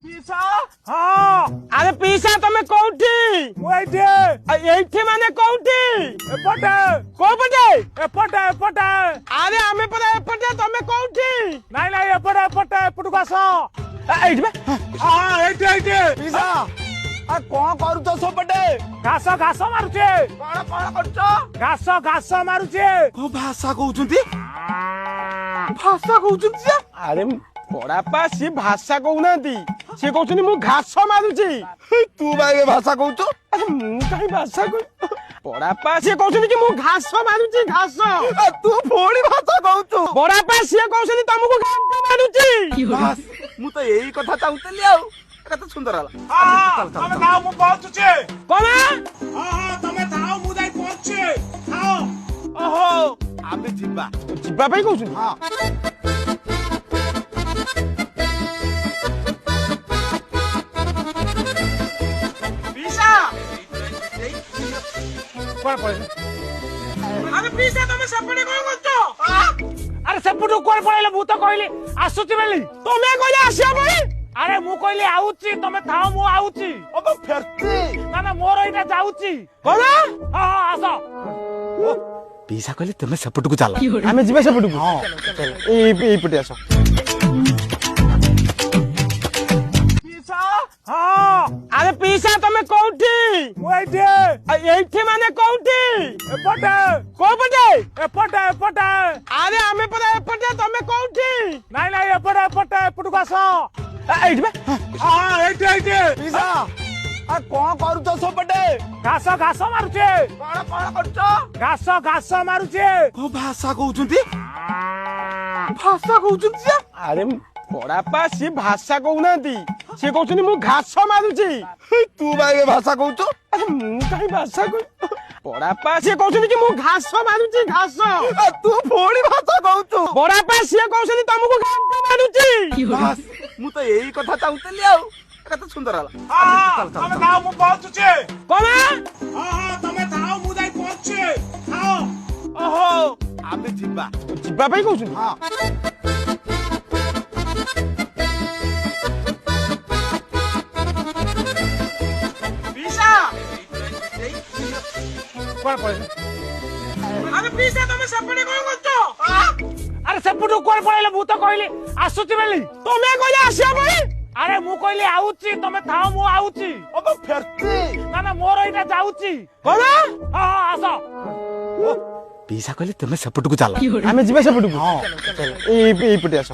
ପିସା ହଁ ଆରେ ପିସା ତମେ କୋଉଠି? ମୁଁ ଏଇଠି ଏଇଠି ମାନେ କୋଉଠି? ଏପଟେ କୋଉ ପଟେ? ଏପଟେ ଏପଟେ ଆରେ ଆମେ ପରା ଏପଟେ, ତମେ କୋଉଠି? ନାଇଁ ନାଇଁ ଏପଟେ ଏପଟେ ଏପଟକୁ ଆସ ଏଇଠି ବା। ହଁ ଏଇଠି ଏଇଠି ପିସା କଣ କରୁଛ ସେପଟେ? ଘାସ ଘାସ ମାରୁଛେ କଣ କଣ କରୁଛ? ଘାସ ଘାସ ମାରୁଛେ କୋଉ ଭାଷା କହୁଛନ୍ତି? ଭାଷା କହୁଛନ୍ତି ଯେ? ଆରେ ପଡାପା ସିଏ ଭାଷା କହୁନାହାନ୍ତି, ସିଏ କହୁଛନ୍ତି ମୁଁ ଘାସ ମାରୁଛି। ତୁ ଭାଇ ଭାଷା କହୁଛୁ? ଆରେ ମୁଁ କାହିଁ ଭାଷା କହୁଛି? ପଡାପା ସିଏ କହୁଛନ୍ତି କି ମୁଁ ଘାସ ମାରୁଛି ଘାସ। ତୁ ପୁଣି ଭାଷା କହୁଛୁ? ପଡାପା ସିଏ କହୁଛନ୍ତି ତମକୁ ଘାସ ମାରୁଛି। ମୁଁ ତ ଏଇ କଥା ଚାହୁଁଥିଲି ଆଉ କେତେ ସୁନ୍ଦର ହେଲା। ହଁ ତମେ ଥାଅ ମୁଁ ପହଞ୍ଚୁଛି କଣ? ହଁ ତମେ ଥାଅ ମୁଁ ଯାଇ ପହଞ୍ଚୁଛି ଥାଅ ଓହୋ ଆମେ ଯିବା ଯିବା ପାଇଁ କହୁଛନ୍ତି? ହଁ ପିସା କୁଆଡେ ପଳେଇଲେ? ଆରେ ପିସା ତମେ ସେପଟେ କଣ କରୁଛ? ଆରେ ସେପଟକୁ କୁଆଡେ ପଳେଇଲେ? ମୁଁ ତ କହିଲି ଆସୁଛି ବୋଲି। ତମେ କହିଲେ ଆସିବା ପାଇଁ? ଆରେ ମୁଁ କହିଲି ଆଉଛି ତମେ ଥାଅ ମୁଁ ଆଉଛି। ଫେରତି ନା ନା ମୋର ଏଇଟା ଯାଉଛି। କଣ? ହଁ ହଁ ଆସ ପିସା କହିଲେ ତମେ ସେପଟକୁ ଚାଲ, ଆମେ ଯିବା ସେପଟକୁ। ହଁ ଏଇପଟେ ଆସ। ପିସା ହଁ ଆରେ ପିସା ତମେ କୋଉଠି? ମୁଁ ଏଇଠି ଏଇଠି ମାନେ କୋଉଠି? ଏପଟେ କୋଉ ପଟେ? ଏପଟେ ଏପଟେ ଆରେ ଆମେ ପରା ଏପଟେ, ତମେ କୋଉଠି? ନାଇଁ ନାଇଁ ଏପଟେ ଏପଟେ ଏପଟକୁ ଆସ ଏଇଠି ବା। ହଁ ଏଇଠି ଏଇଠି ପିସା କଣ କରୁଛ ସେପଟେ? ଘାସ ଘାସ ମାରୁଛେ କଣ କଣ କରୁଛ? ଘାସ ଘାସ ମାରୁଛେ କୋଉ ଭାଷା କହୁଛନ୍ତି? ଭାଷା କହୁଛନ୍ତି ଯେ? ଆରେ ପଡାପା ସିଏ ଭାଷା କହୁନାହାନ୍ତି, ସିଏ କହୁଛନ୍ତି ମୁଁ ଘାସ ମାରୁଛି। ତୁ ଭାଇ ଭାଷା କହୁଛୁ? ଆରେ ମୁଁ କାହିଁ ଭାଷା କହୁଛି? ପଡାପା ସିଏ କହୁଛନ୍ତି କି ମୁଁ ଘାସ ମାରୁଛି ଘାସ। ତୁ ପୁଣି ଭାଷା କହୁଛୁ? ପଡାପା ସିଏ କହୁଛନ୍ତି ତମକୁ ଘାସ ମାରୁଛି। ମୁଁ ତ ଏଇ କଥା ଚାହୁଁଥିଲି ଆଉ କେତେ ସୁନ୍ଦର ହେଲା। ହଁ ତମେ ଥାଅ ମୁଁ ପହଞ୍ଚୁଛି କଣ? ହଁ ତମେ ଥାଅ ମୁଁ ଯାଇ ପହଞ୍ଚୁଛି ଥାଅ ଓହୋ ଆମେ ଯିବା ଯିବା ପାଇଁ କହୁଛନ୍ତି? ହଁ ପିସା କୁଆଡେ ପଳେଇଲେ? ଆରେ ପିସା ତମେ ସେପଟେ କଣ କରୁଛ? ଆରେ ସେପଟକୁ କୁଆଡେ ପଳେଇଲେ? ମୁଁ ତ କହିଲି ଆସୁଛି ବୋଲି। ତମେ କହିଲେ ଆସିବା ପାଇଁ? ଆରେ ମୁଁ କହିଲି ଆଉଛି ତମେ ଥାଅ ମୁଁ ଆଉଛି। ଫେରତି ନା ନା ମୋର ଏଇଟା ଯାଉଛି। କଣ? ହଁ ହଁ ଆସ ପିସା କହିଲେ ତମେ ସେପଟକୁ ଚାଲ, ଆମେ ଯିବା ସେପଟକୁ। ହଁ ଏଇପଟେ ଆସ।